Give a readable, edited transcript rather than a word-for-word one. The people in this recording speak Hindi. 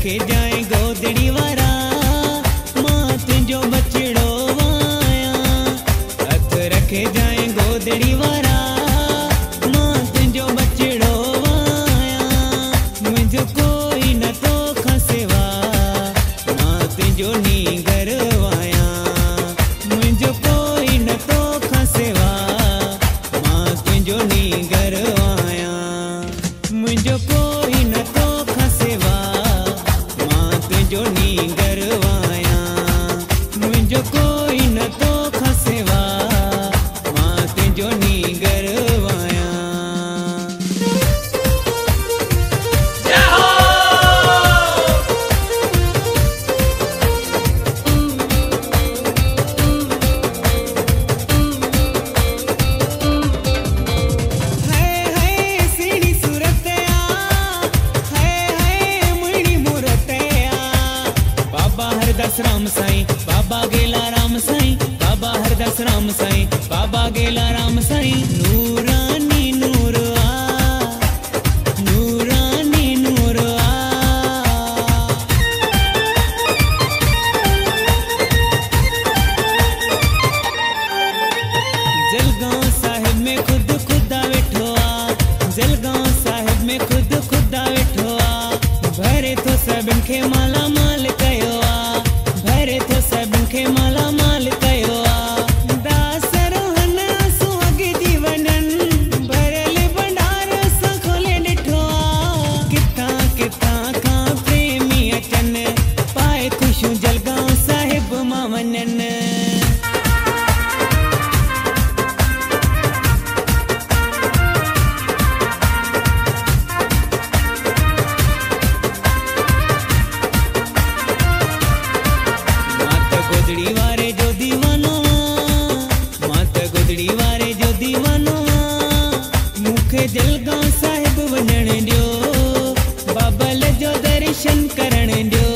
रखे जाए गोदड़ी वारा मां तुझो बचड़ो वाया। हथ रखे जाए गोदड़ी वारा मां तुझो बचड़ो वाया। मुझो कोई न तो खसेवा मां तुझो नीगर वाया। मुझो कोई न तो खसेवा मां तुझो नीगर वाया। मुझो कोई न तो खसेवा मां तुझो नीगर वाया। मुझो कोई न तो खसेवा मां तुझो नीगर वाया। जय हो। राम साईं बाबा गेला राम साईं बाबा हरदास राम साईं बाबा गेला राम साईं। नूरानी नूर आ नूरानी नूर आ। जलगांव साहिब में खुद खुदा वेठो आ। जलगांव साहिब में खुद खुदा वेठो आ। भरे तो सभिनि खे माला माल कयो आ। भरे तो सभिनि खे माला माल कयो आ। दासरो हन आंसू अॻ जी वञनि भरियल भंडार सां खोले ॾिठो आ। किथां किथां खां प्रेमी अचनि पाए ख़ुशियूं जलगांव साहिब मां वञनि। गोदड़ी वारे जो दीवानो मात गोदड़ी वारे जो दीवानो मुखे जलगांव साहिब वञण ॾियो। बाबल जो दर्शन करण ॾियो।